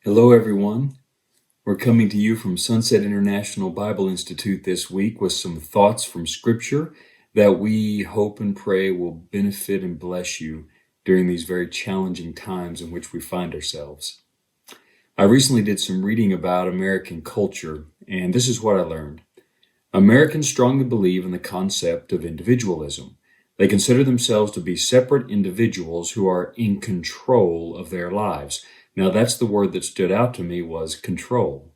Hello, everyone. We're coming to you from Sunset International Bible Institute this week with some thoughts from Scripture that we hope and pray will benefit and bless you during these very challenging times in which we find ourselves. I recently did some reading about American culture, and this is what I learned. Americans strongly believe in the concept of individualism. They consider themselves to be separate individuals who are in control of their lives. Now, that's the word that stood out to me was control.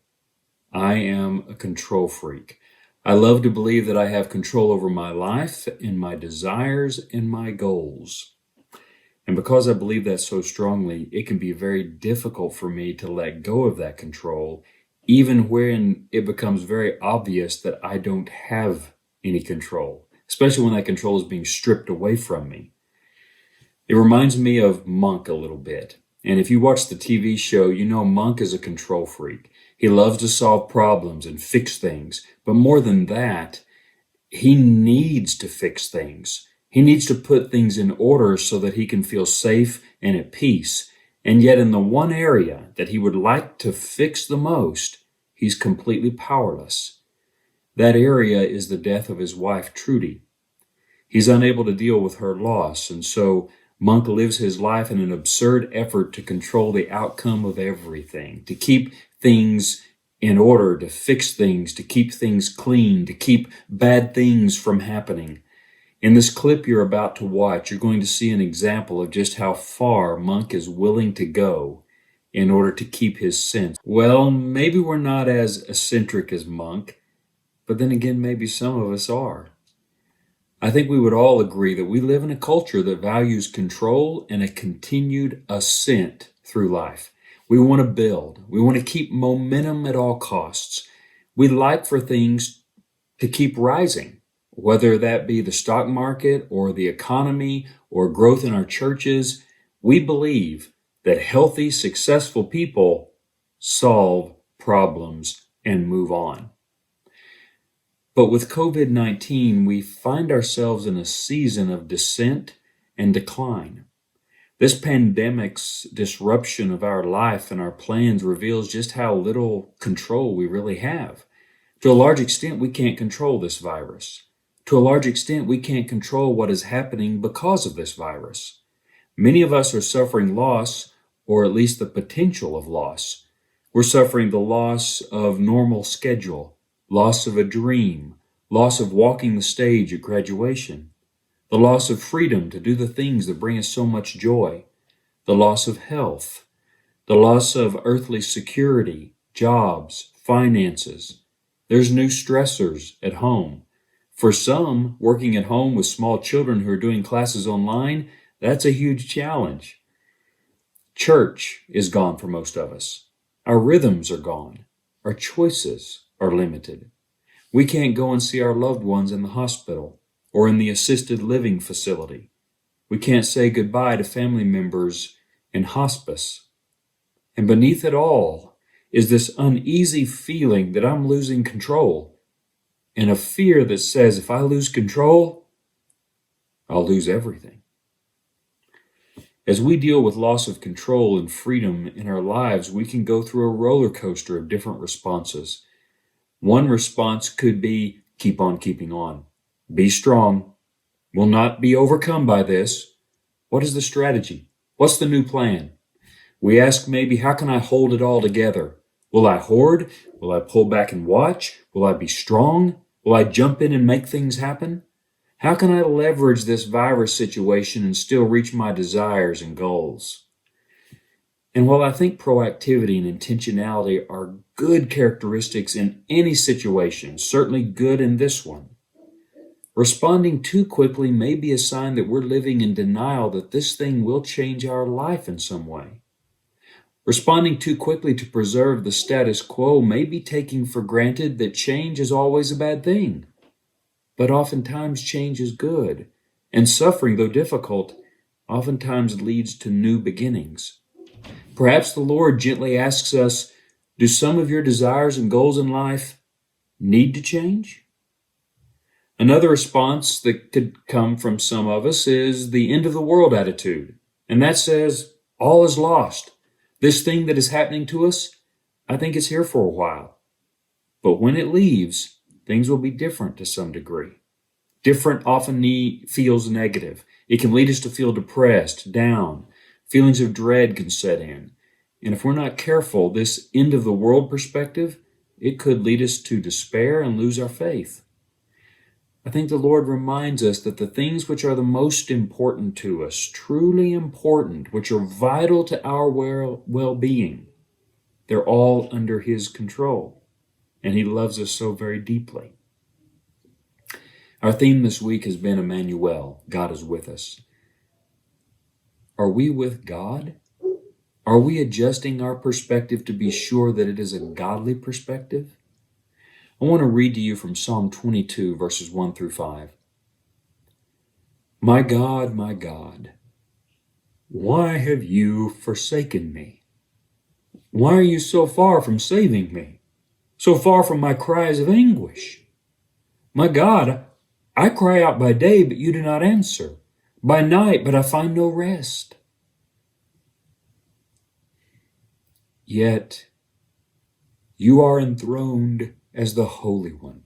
I am a control freak. I love to believe that I have control over my life and my desires and my goals. And because I believe that so strongly, it can be very difficult for me to let go of that control, even when it becomes very obvious that I don't have any control, especially when that control is being stripped away from me. It reminds me of Monk a little bit. And if you watch the TV show, you know Monk is a control freak. He loves to solve problems and fix things. But more than that, he needs to fix things. He needs to put things in order so that he can feel safe and at peace. And yet in the one area that he would like to fix the most, he's completely powerless. That area is the death of his wife, Trudy. He's unable to deal with her loss, and so Monk lives his life in an absurd effort to control the outcome of everything, to keep things in order, to fix things, to keep things clean, to keep bad things from happening. In this clip you're about to watch, you're going to see an example of just how far Monk is willing to go in order to keep his sense. Well, maybe we're not as eccentric as Monk, but then again, maybe some of us are. I think we would all agree that we live in a culture that values control and a continued ascent through life. We want to build. We want to keep momentum at all costs. We like for things to keep rising, whether that be the stock market or the economy or growth in our churches. We believe that healthy, successful people solve problems and move on. But with COVID-19, we find ourselves in a season of descent and decline. This pandemic's disruption of our life and our plans reveals just how little control we really have. To a large extent, we can't control this virus. To a large extent, we can't control what is happening because of this virus. Many of us are suffering loss, or at least the potential of loss. We're suffering the loss of normal schedule, loss of a dream, loss of walking the stage at graduation, the loss of freedom to do the things that bring us so much joy, the loss of health, the loss of earthly security, jobs, finances. There's new stressors at home. For some, working at home with small children who are doing classes online, that's a huge challenge. Church is gone for most of us. Our rhythms are gone. Our choices are limited. We can't go and see our loved ones in the hospital or in the assisted living facility. We can't say goodbye to family members in hospice. And beneath it all is this uneasy feeling that I'm losing control, and a fear that says if I lose control, I'll lose everything. As we deal with loss of control and freedom in our lives, we can go through a roller coaster of different responses. One response could be, keep on keeping on. Be strong. Will not be overcome by this. What is the strategy? What's the new plan? We ask maybe, how can I hold it all together? Will I hoard? Will I pull back and watch? Will I be strong? Will I jump in and make things happen? How can I leverage this virus situation and still reach my desires and goals? And while I think proactivity and intentionality are good characteristics in any situation, certainly good in this one, responding too quickly may be a sign that we're living in denial that this thing will change our life in some way. Responding too quickly to preserve the status quo may be taking for granted that change is always a bad thing. But oftentimes change is good, and suffering, though difficult, oftentimes leads to new beginnings. Perhaps the Lord gently asks us, do some of your desires and goals in life need to change? Another response that could come from some of us is the end of the world attitude. And that says, all is lost. This thing that is happening to us, I think it's here for a while. But when it leaves, things will be different to some degree. Different often feels negative. It can lead us to feel depressed, down. Feelings of dread can set in. And if we're not careful, this end of the world perspective, it could lead us to despair and lose our faith. I think the Lord reminds us that the things which are the most important to us, truly important, which are vital to our well-being, they're all under His control. And He loves us so very deeply. Our theme this week has been Immanuel, God is with us. Are we with God? Are we adjusting our perspective to be sure that it is a godly perspective? I want to read to you from Psalm 22, verses 1 through 5. My God, why have you forsaken me? Why are you so far from saving me? So far from my cries of anguish? My God, I cry out by day, but you do not answer. By night, but I find no rest. Yet you are enthroned as the Holy One.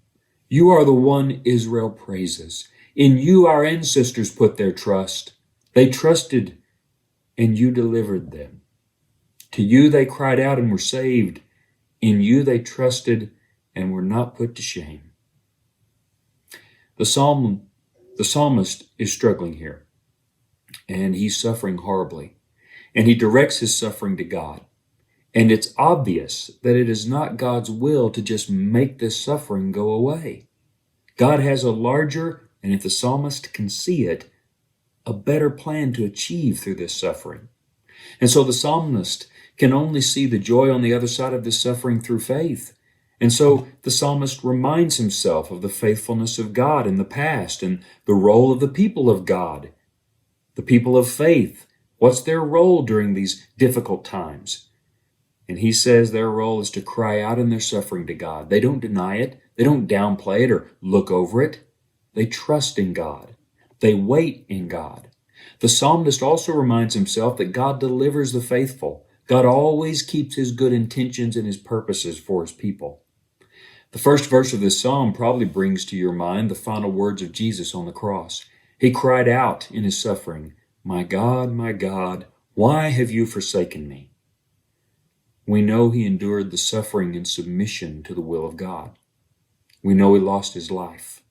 You are the one Israel praises. In you our ancestors put their trust. They trusted, and you delivered them. To you they cried out and were saved. In you they trusted and were not put to shame. The psalmist is struggling here, and he's suffering horribly, and he directs his suffering to God. And it's obvious that it is not God's will to just make this suffering go away. God has a larger, and if the psalmist can see it, a better plan to achieve through this suffering. And so the psalmist can only see the joy on the other side of this suffering through faith. And so the psalmist reminds himself of the faithfulness of God in the past and the role of the people of God, the people of faith. What's their role during these difficult times? And he says their role is to cry out in their suffering to God. They don't deny it. They don't downplay it or look over it. They trust in God. They wait in God. The psalmist also reminds himself that God delivers the faithful. God always keeps His good intentions and His purposes for His people. The first verse of this psalm probably brings to your mind the final words of Jesus on the cross. He cried out in His suffering, my God, why have you forsaken me? We know He endured the suffering in submission to the will of God. We know He lost His life.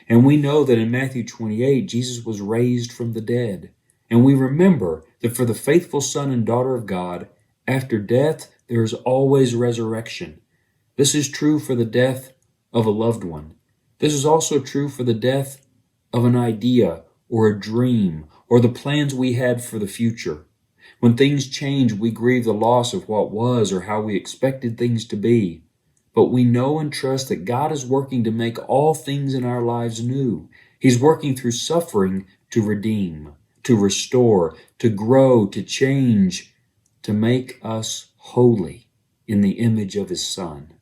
And we know that in Matthew 28, Jesus was raised from the dead. And we remember that for the faithful son and daughter of God, after death, there is always resurrection. This is true for the death of a loved one. This is also true for the death of an idea or a dream or the plans we had for the future. When things change, we grieve the loss of what was or how we expected things to be. But we know and trust that God is working to make all things in our lives new. He's working through suffering to redeem, to restore, to grow, to change, to make us holy in the image of His Son.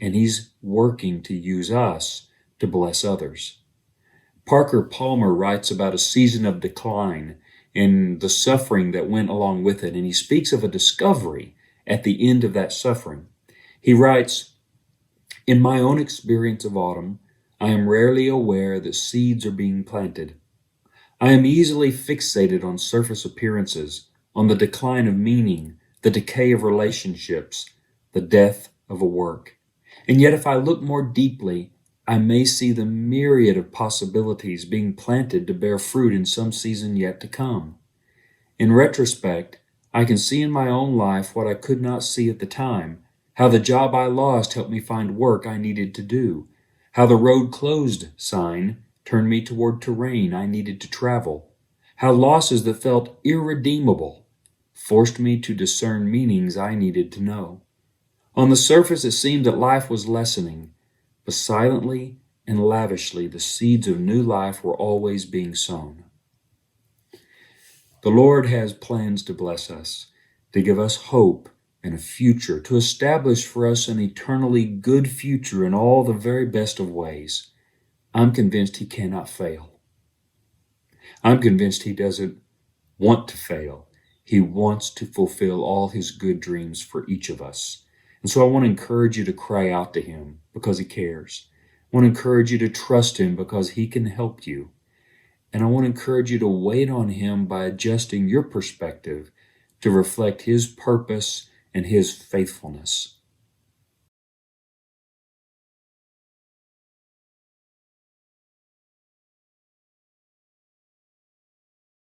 And He's working to use us to bless others. Parker Palmer writes about a season of decline and the suffering that went along with it, and he speaks of a discovery at the end of that suffering. He writes, in my own experience of autumn, I am rarely aware that seeds are being planted. I am easily fixated on surface appearances, on the decline of meaning, the decay of relationships, the death of a work. And yet if I look more deeply, I may see the myriad of possibilities being planted to bear fruit in some season yet to come. In retrospect, I can see in my own life what I could not see at the time, how the job I lost helped me find work I needed to do, how the road closed sign turned me toward terrain I needed to travel, how losses that felt irredeemable forced me to discern meanings I needed to know. On the surface, it seemed that life was lessening, but silently and lavishly the seeds of new life were always being sown. The Lord has plans to bless us, to give us hope and a future, to establish for us an eternally good future in all the very best of ways. I'm convinced He cannot fail. I'm convinced He doesn't want to fail. He wants to fulfill all his good dreams for each of us. And so I want to encourage you to cry out to him because he cares. I want to encourage you to trust him because he can help you. And I want to encourage you to wait on him by adjusting your perspective to reflect his purpose and his faithfulness.